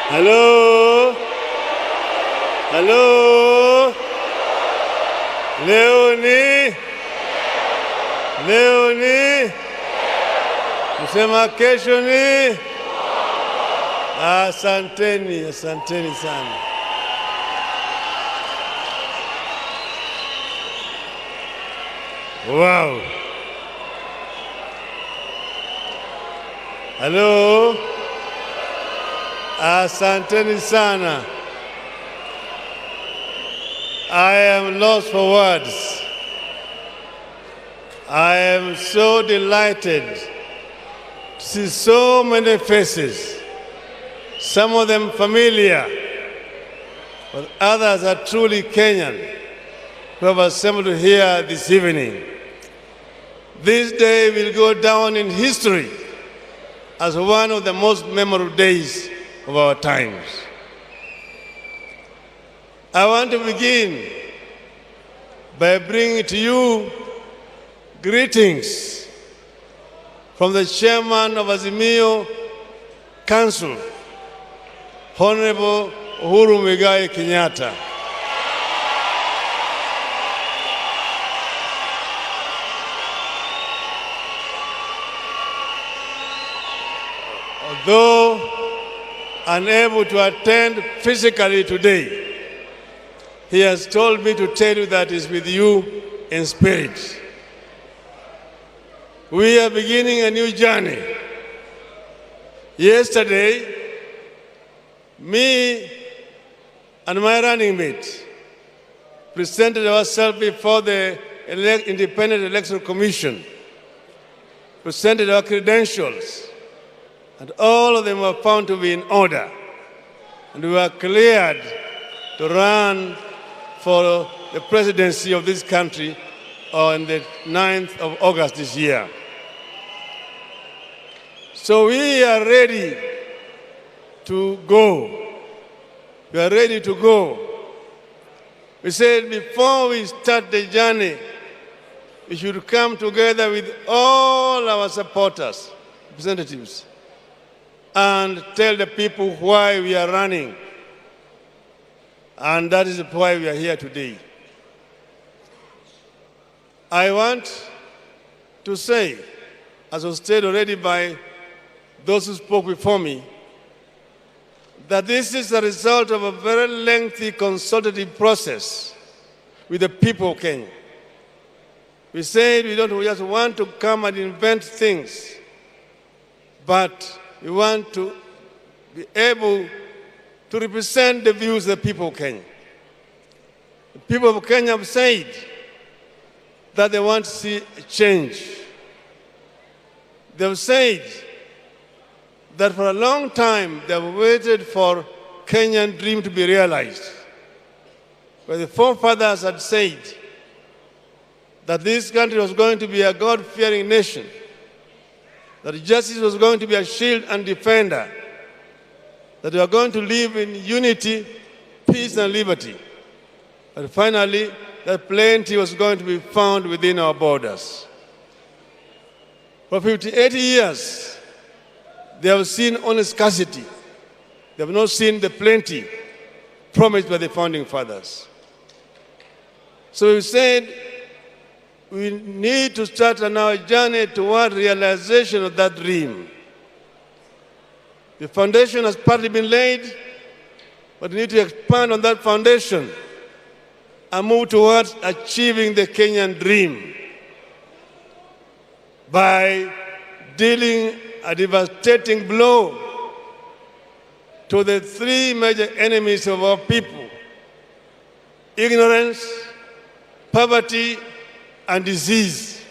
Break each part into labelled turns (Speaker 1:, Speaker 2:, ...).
Speaker 1: Halo? Halo? Leo ni? Msema kesho ni? Asanteni sana. Wow. Halo? Asanteni sana. I am lost for words. I am so delighted to see so many faces, some of them familiar, but others are truly Kenyan, who have assembled here this evening. This day will go down in history as one of the most memorable days of our times. I want to begin by bringing to you greetings from the chairman of Azimio Council, Honorable Uhuru Muigai Kenyatta. Although unable to attend physically today, he has told me to tell you that he's with you in spirit. We are beginning a new journey. Yesterday, me and my running mate presented ourselves before the Independent Election Commission, presented our credentials, and all of them were found to be in order, and we were cleared to run for the presidency of this country on the 9th of August this year. So we are ready to go. We are ready to go. We said before we start the journey, we should come together with all our supporters, representatives, and tell the people why we are running. And that is why we are here today. I want to say, as was stated already by those who spoke before me, that this is a result of a very lengthy consultative process with the people of Kenya. We said we don't just want to come and invent things, but we want to be able to represent the views of the people of Kenya. The people of Kenya have said that they want to see a change. They have said that for a long time they have waited for Kenyan dream to be realized. Where the forefathers had said that this country was going to be a God-fearing nation, that justice was going to be a shield and defender, that we are going to live in unity, peace, and liberty. And finally, that plenty was going to be found within our borders. For 80 years, they have seen only scarcity. They have not seen the plenty promised by the founding fathers. So we said we need to start on our journey toward realization of that dream. The foundation has partly been laid, but we need to expand on that foundation and move towards achieving the Kenyan dream by dealing a devastating blow to the three major enemies of our people: ignorance, poverty, and disease.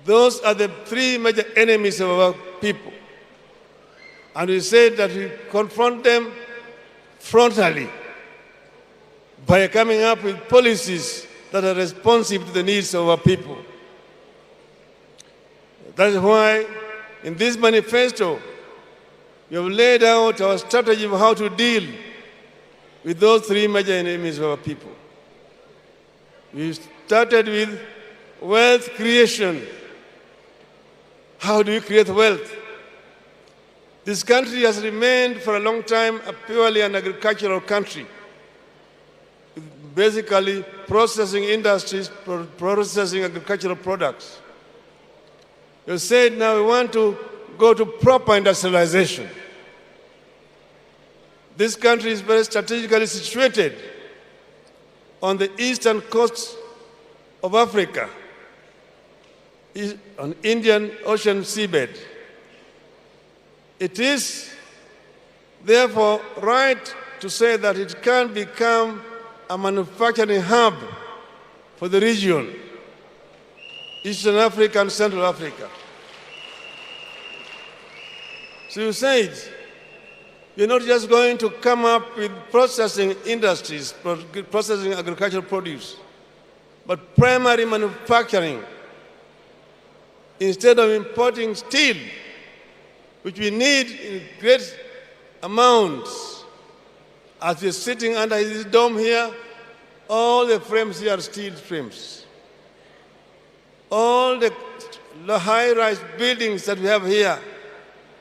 Speaker 1: Those are the three major enemies of our people. And we said that we confront them frontally by coming up with policies that are responsive to the needs of our people. That is why in this manifesto, we have laid out our strategy of how to deal with those three major enemies of our people. We started with wealth creation. How do we create wealth? This country has remained for a long time a purely an agricultural country, basically processing industries, processing agricultural products. You said now we want to go to proper industrialization. This country is very strategically situated on the eastern coast of Africa, on Indian Ocean seabed. It is therefore right to say that it can become a manufacturing hub for the region, Eastern Africa and Central Africa. So you said, you're not just going to come up with processing industries, processing agricultural produce, but primary manufacturing. Instead of importing steel, which we need in great amounts, as we're sitting under this dome here, all the frames here are steel frames. All the high-rise buildings that we have here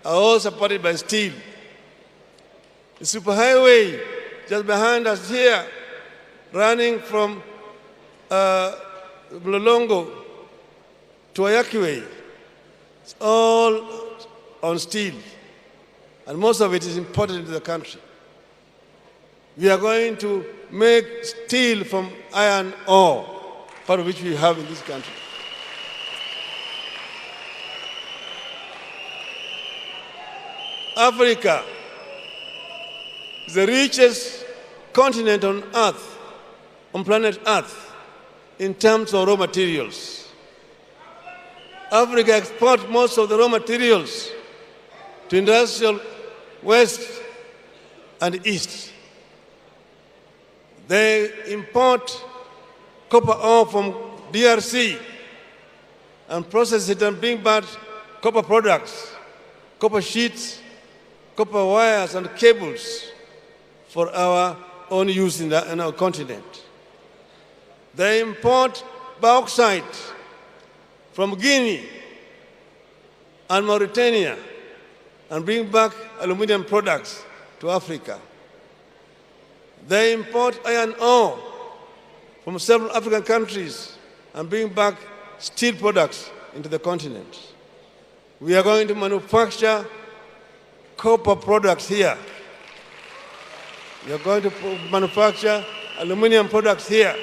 Speaker 1: are all supported by steel. The superhighway just behind us here, running from Mlolongo to Ayakiwe, it's all on steel, and most of it is imported into the country. We are going to make steel from iron ore, part of which we have in this country. Africa is the richest continent on Earth, on planet Earth, in terms of raw materials. Africa exports most of the raw materials to industrial West and East. They import copper ore from DRC and process it and bring back copper products, copper sheets, copper wires and cables for our own use in our continent. They import bauxite from Guinea and Mauritania and bring back aluminum products to Africa. They import iron ore from several African countries and bring back steel products into the continent. We are going to manufacture copper products here. We are going to manufacture aluminum products here.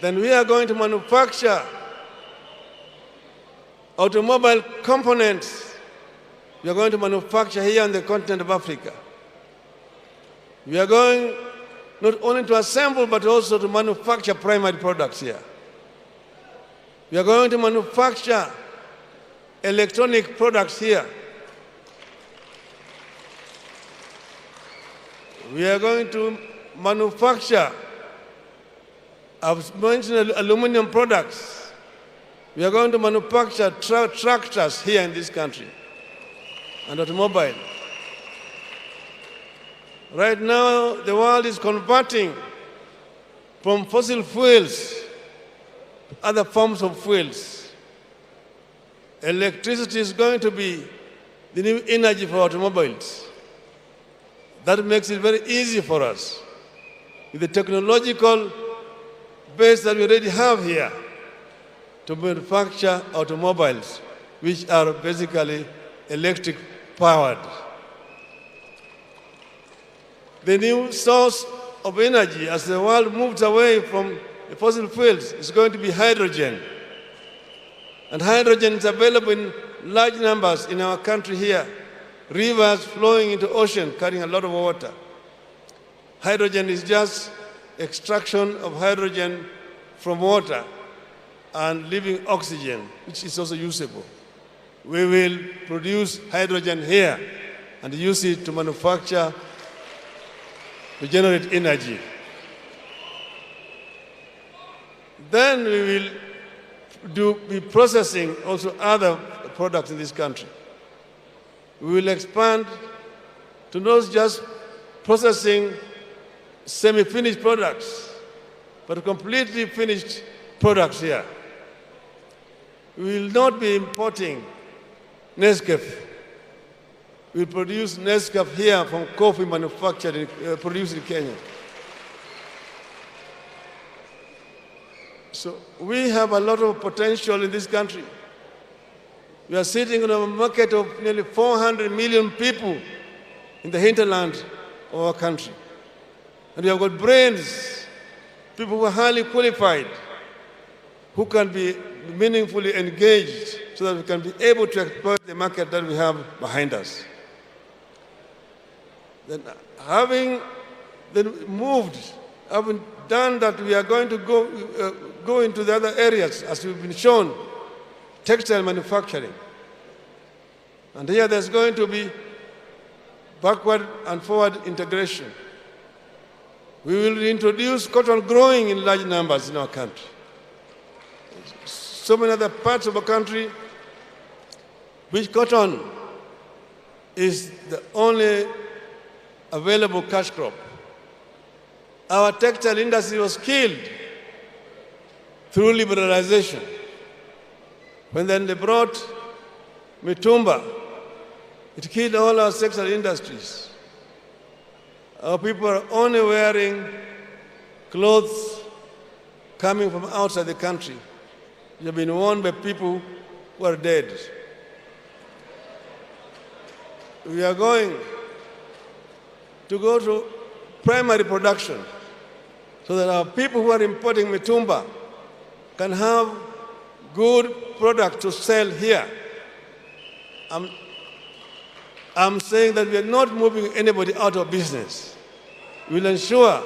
Speaker 1: Then we are going to manufacture automobile components. We are going to manufacture here on the continent of Africa. We are going not only to assemble, but also to manufacture primary products here. We are going to manufacture electronic products here. We are going to manufacture, I've mentioned aluminum products. We are going to manufacture tractors here in this country and automobile. Right now, the world is converting from fossil fuels to other forms of fuels. Electricity is going to be the new energy for automobiles. That makes it very easy for us, with the technological base that we already have here, to manufacture automobiles, which are basically electric powered. The new source of energy as the world moves away from the fossil fuels is going to be hydrogen. And hydrogen is available in large numbers in our country here. Rivers flowing into ocean carrying a lot of water. Hydrogen is just extraction of hydrogen from water and leaving oxygen, which is also usable. We will produce hydrogen here and use it to manufacture, to generate energy. Then we will be processing also other products in this country. We will expand to not just processing semi-finished products, but completely finished products here. We will not be importing Nescafe. We produce Nescafe here from coffee manufactured, produced in Kenya. So we have a lot of potential in this country. We are sitting on a market of nearly 400 million people in the hinterland of our country. And we have got brains, people who are highly qualified, who can be meaningfully engaged so that we can be able to exploit the market that we have behind us. Then having done that, we are going to go into the other areas, as we've been shown, textile manufacturing. And here there's going to be backward and forward integration. We will introduce cotton growing in large numbers in our country. So many other parts of our country which cotton is the only available cash crop. Our textile industry was killed through liberalization. When then they brought mitumba, it killed all our textile industries. Our people are only wearing clothes coming from outside the country. They have been worn by people who are dead. We are going to go to primary production so that our people who are importing mitumba can have good product to sell here. I'm saying that we are not moving anybody out of business. We will ensure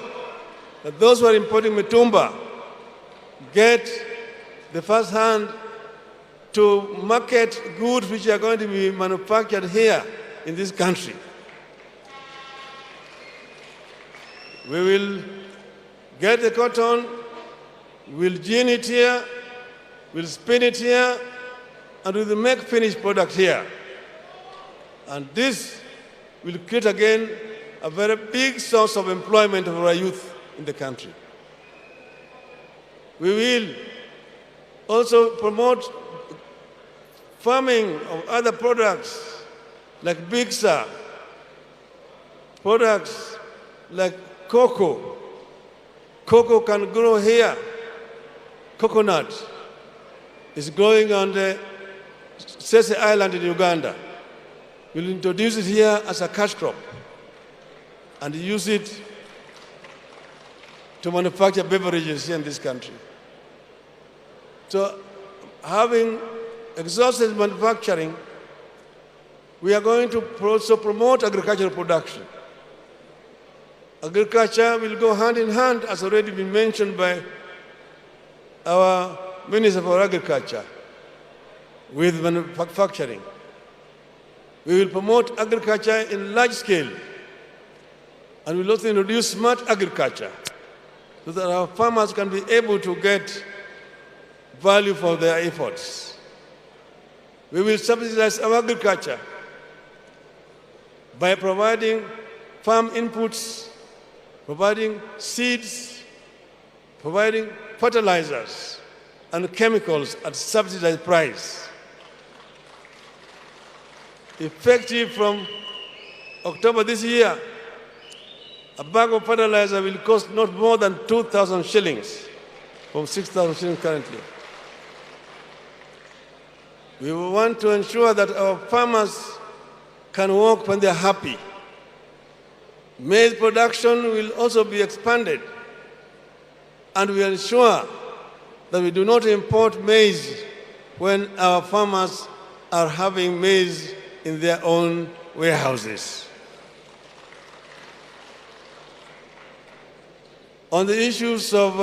Speaker 1: that those who are importing mitumba get the first hand to market goods which are going to be manufactured here in this country. We will get the cotton, we'll gin it here, we'll spin it here, and we will make finished product here. And this will create again a very big source of employment for our youth in the country. We will also promote farming of other products like bigsa, products like cocoa. Cocoa can grow here. Coconut is growing on the Sese Island in Uganda. We'll introduce it here as a cash crop and use it to manufacture beverages here in this country. So, having exhausted manufacturing, we are going to also promote agricultural production. Agriculture will go hand in hand, as already been mentioned by our Minister for Agriculture, with manufacturing. We will promote agriculture in large scale, and we'll also introduce smart agriculture so that our farmers can be able to get value for their efforts. We will subsidize our agriculture by providing farm inputs, providing seeds, providing fertilizers and chemicals at subsidized price. Effective from October this year, a bag of fertilizer will cost not more than 2,000 shillings, from 6,000 shillings currently. We want to ensure that our farmers can work when they're happy. Maize production will also be expanded, and we ensure that we do not import maize when our farmers are having maize in their own warehouses. On the issues of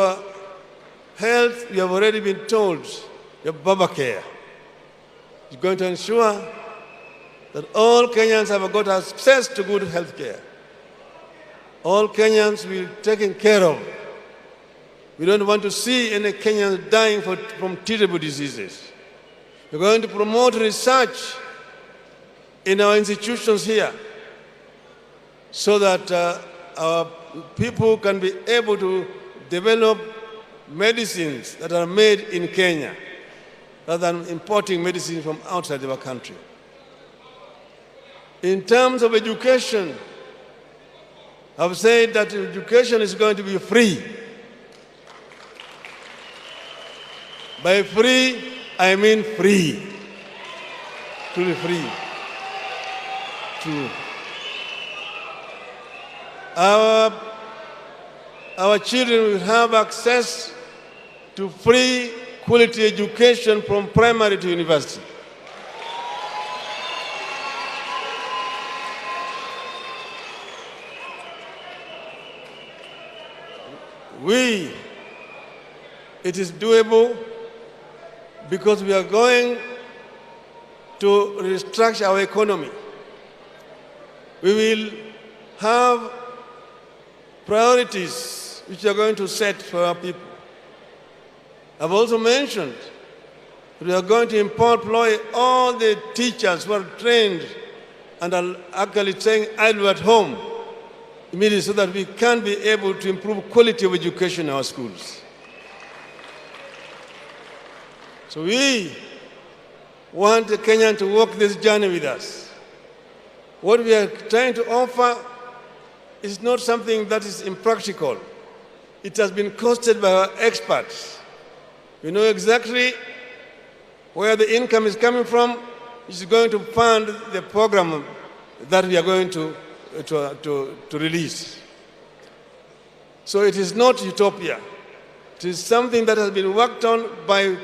Speaker 1: health, we have already been told, your Baba Care is going to ensure that all Kenyans have got access to good health care. All Kenyans will be taken care of. We don't want to see any Kenyans dying from treatable diseases. We're going to promote research in our institutions here so that our people can be able to develop medicines that are made in Kenya rather than importing medicine from outside of our country. In terms of education, I've said that education is going to be free. By free, I mean free. Truly free. True. Our children will have access to free quality education from primary to university. It is doable because we are going to restructure our economy. We will have priorities which are going to set for our people. I've also mentioned that we are going to employ all the teachers who are trained and are actually staying idle at home immediately so that we can be able to improve quality of education in our schools. So we want the Kenyan to walk this journey with us. What we are trying to offer is not something that is impractical. It has been costed by our experts. We know exactly where the income is coming from, which is going to fund the program that we are going to release. So it is not utopia. It is something that has been worked on by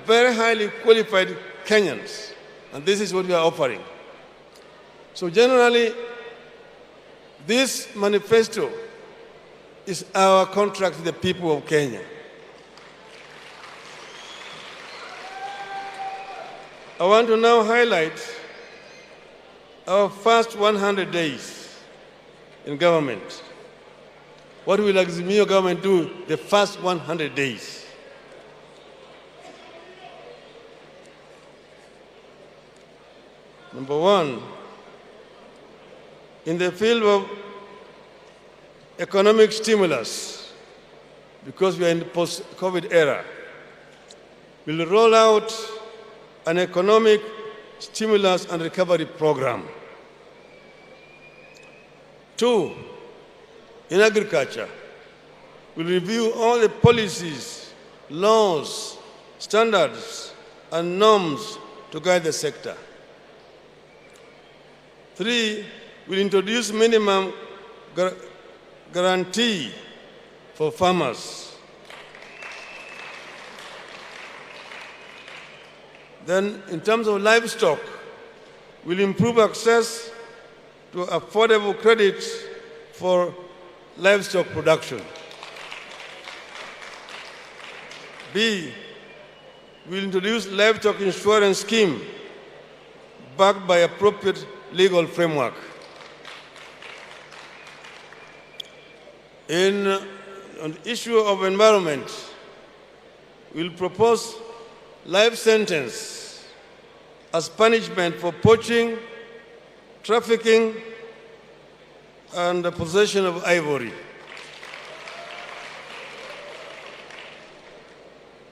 Speaker 1: very highly qualified Kenyans, and this is what we are offering. So generally, this manifesto is our contract with the people of Kenya. I want to now highlight our first 100 days in government. What will Azimio government do the first 100 days? Number one, in the field of economic stimulus, because we are in the post-COVID era, we'll roll out an economic stimulus and recovery program. Two, in agriculture, we'll review all the policies, laws, standards, and norms to guide the sector. Three, we'll introduce minimum guarantee for farmers. Then, in terms of livestock, we'll improve access to affordable credit for livestock production. B, we'll introduce livestock insurance scheme backed by appropriate legal framework. On the issue of environment, we'll propose life sentence as punishment for poaching, trafficking, and the possession of ivory.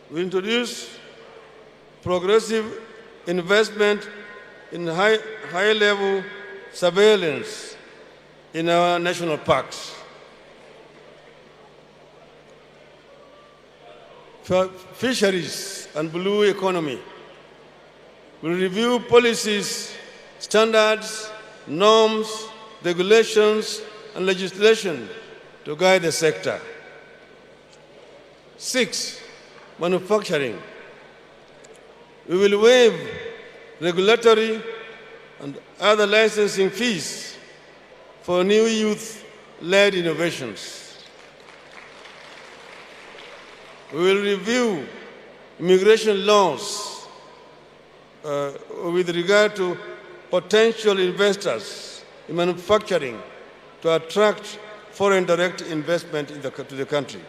Speaker 1: We introduce progressive investment in high-level surveillance in our national parks. For fisheries and blue economy, we review policies, standards, norms, regulations, and legislation to guide the sector. 6, manufacturing. We will waive regulatory and other licensing fees for new youth-led innovations. We will review immigration laws with regard to potential investors in manufacturing to attract foreign direct investment to the country.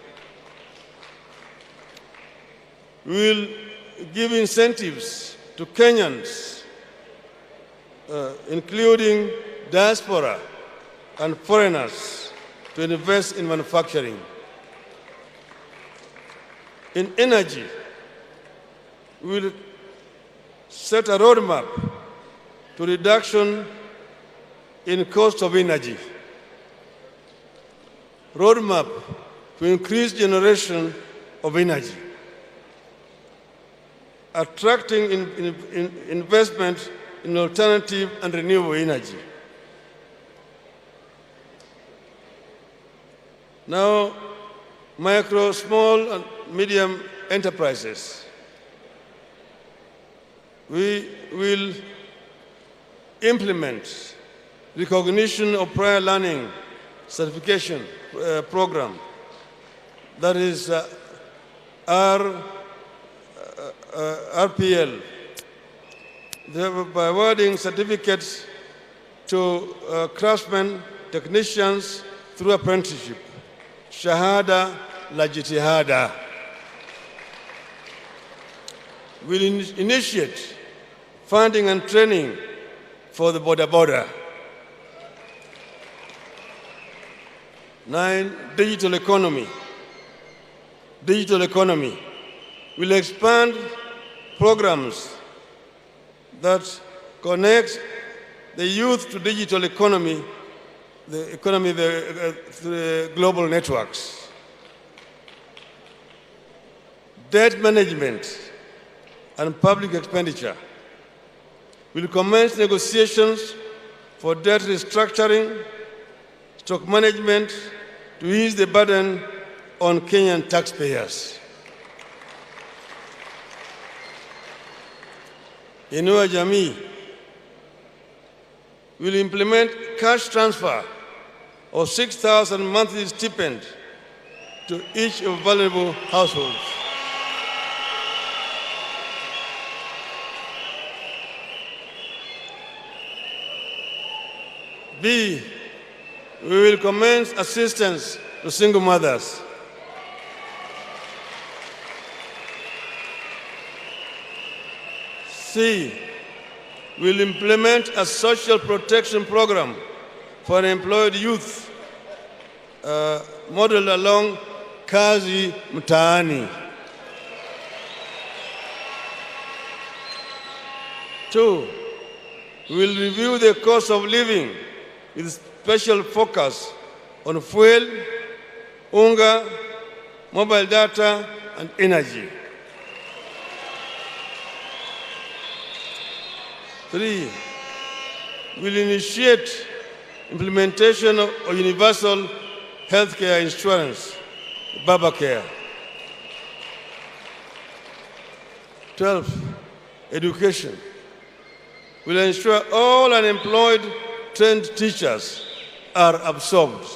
Speaker 1: We will give incentives to Kenyans, including diaspora and foreigners, to invest in manufacturing. In energy, we will set a roadmap to reduction in cost of energy. Roadmap to increase generation of energy. Attracting investment in alternative and renewable energy. Now, micro, small, and medium enterprises. We will implement recognition of prior learning certification program, that is RPL, by awarding certificates to craftsmen, technicians through apprenticeship. Shahada la jitihada. We'll initiate funding and training for the border. 9, digital economy. Digital economy. We'll expand programs that connect the youth to digital economy, through the global networks. Debt management and public expenditure. We'll commence negotiations for debt restructuring, stock management to ease the burden on Kenyan taxpayers. Inua Jamii will implement cash transfer of 6,000 monthly stipend to each of vulnerable households. B, we will commence assistance to single mothers. C, we will implement a social protection program for unemployed youth, modeled along Kazi Mtaani. 2, we will review the cost of living with special focus on fuel, unga, mobile data, and energy. 3, we'll initiate implementation of universal healthcare insurance, Babacare. 12, education. We'll ensure all unemployed trained teachers are absorbed.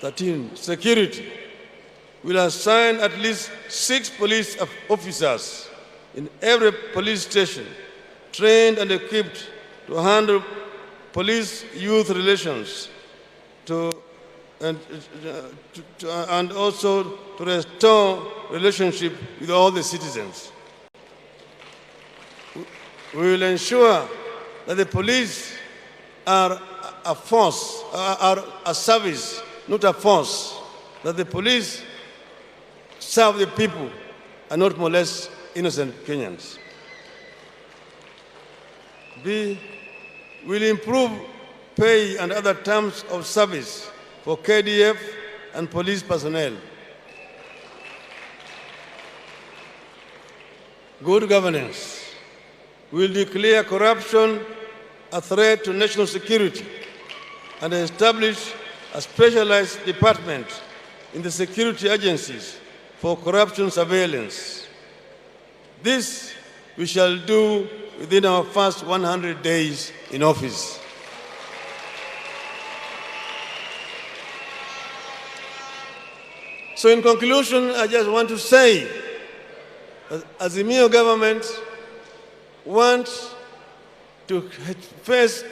Speaker 1: 13, security. We'll assign at least 6 police officers in every police station, trained and equipped to handle police-youth relations and also to restore relationship with all the citizens. We will ensure that the police are a force, are a service, not a force, that the police serve the people and not molest innocent Kenyans. B, will improve pay and other terms of service for KDF and police personnel. Good governance. We will declare corruption a threat to national security and establish a specialized department in the security agencies for corruption surveillance. This we shall do within our first 100 days in office. So in conclusion, I just want to say that Azimio government wants to face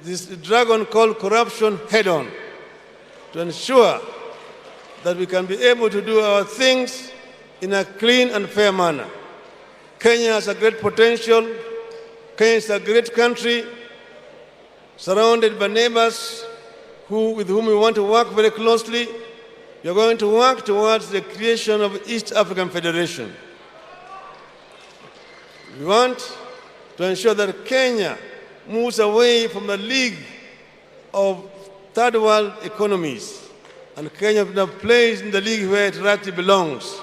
Speaker 1: this dragon called corruption head-on to ensure that we can be able to do our things in a clean and fair manner. Kenya has a great potential. Kenya is a great country surrounded by neighbors with whom we want to work very closely. We are going to work towards the creation of East African Federation. We want to ensure that Kenya moves away from the league of third world economies, and Kenya now plays in the league where it rightly belongs,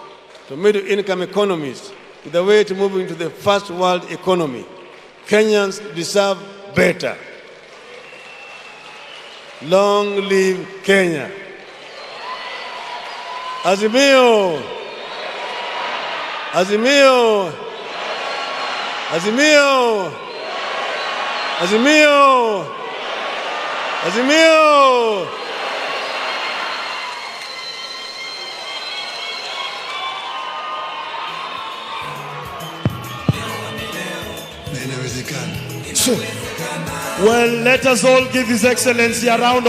Speaker 1: to middle-income economies, with a way to move into the first world economy. Kenyans deserve better. Long live Kenya. Azimio! Azimio! Azimio! Azimio! Azimio!
Speaker 2: Well, let us all give His Excellency a round of